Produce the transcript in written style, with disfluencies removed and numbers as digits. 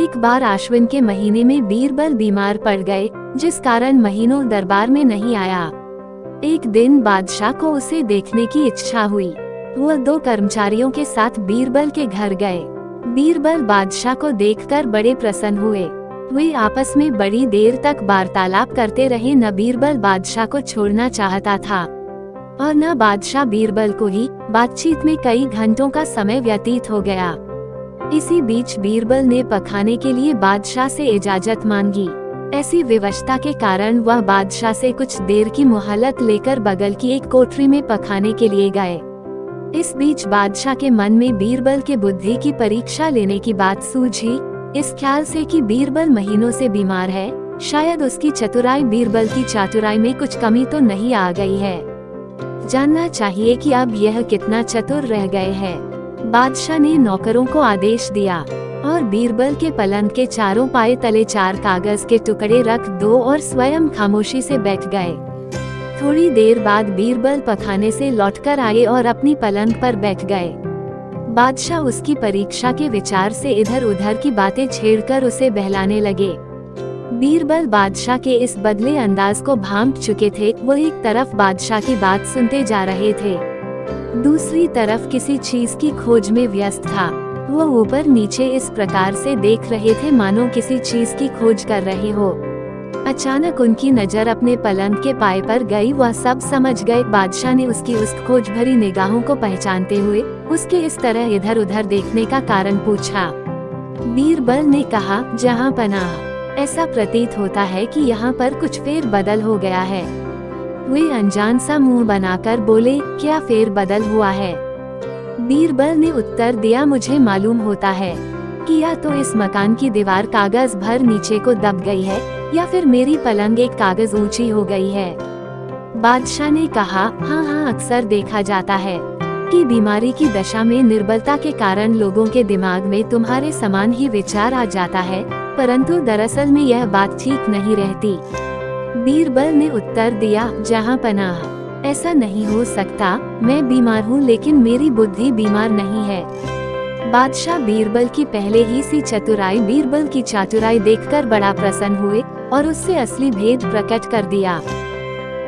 एक बार आश्विन के महीने में बीरबल बीमार पड़ गए, जिस कारण महीनों दरबार में नहीं आया। एक दिन बादशाह को उसे देखने की इच्छा हुई। वह 2 कर्मचारियों के साथ बीरबल के घर गए। बीरबल बादशाह को देखकर बड़े प्रसन्न हुए। वे आपस में बड़ी देर तक वार्तालाप करते रहे। न बीरबल बादशाह को छोड़ना चाहता था और न बादशाह बीरबल को ही। बातचीत में कई घंटों का समय व्यतीत हो गया। इसी बीच बीरबल ने पखाने के लिए बादशाह से इजाजत मांगी। ऐसी विवशता के कारण वह बादशाह से कुछ देर की मोहलत लेकर बगल की एक कोठरी में पखाने के लिए गए। इस बीच बादशाह के मन में बीरबल के बुद्धि की परीक्षा लेने की बात सूझी। इस ख्याल से कि बीरबल महीनों से बीमार है, शायद उसकी चतुराई बीरबल की चातुराई में कुछ कमी तो नहीं आ गई है। जानना चाहिए कि अब यह कितना चतुर रह गए हैं। बादशाह ने नौकरों को आदेश दिया और बीरबल के पलंग के चारों पाए तले 4 कागज के टुकड़े रख दो और स्वयं खामोशी से बैठ गए। थोड़ी देर बाद बीरबल पखाने से लौटकर आए और अपनी पलंग पर बैठ गए। बादशाह उसकी परीक्षा के विचार से इधर उधर की बातें छेड़कर उसे बहलाने लगे। बीरबल बादशाह के इस बदले अंदाज को भांप चुके थे। वो एक तरफ बादशाह की बात सुनते जा रहे थे, दूसरी तरफ किसी चीज की खोज में व्यस्त था। वो ऊपर नीचे इस प्रकार से देख रहे थे मानो किसी चीज की खोज कर रहे हो। अचानक उनकी नजर अपने पलंग के पाए पर गई। वह सब समझ गए। बादशाह ने उसकी उस खोज भरी निगाहों को पहचानते हुए उसके इस तरह इधर उधर देखने का कारण पूछा। बीरबल ने कहा, जहां पनाह, ऐसा प्रतीत होता है कि यहाँ पर कुछ फेर बदल हो गया है। वे अनजान सा मुंह बनाकर बोले, क्या फेर बदल हुआ है? बीरबल ने उत्तर दिया, मुझे मालूम होता है कि या तो इस मकान की दीवार कागज भर नीचे को दब गई है या फिर मेरी पलंग एक कागज ऊंची हो गई है। बादशाह ने कहा, हाँ, अक्सर देखा जाता है कि बीमारी की दशा में निर्बलता के कारण लोगों के दिमाग में तुम्हारे समान ही विचार आ जाता है, परंतु दरअसल में यह बात ठीक नहीं रहती। बीरबल ने उत्तर दिया, जहां पनाह, ऐसा नहीं हो सकता। मैं बीमार हूँ लेकिन मेरी बुद्धि बीमार नहीं है। बादशाह बीरबल की पहले ही सी चतुराई, बीरबल की चातुराई देखकर बड़ा प्रसन्न हुए और उससे असली भेद प्रकट कर दिया।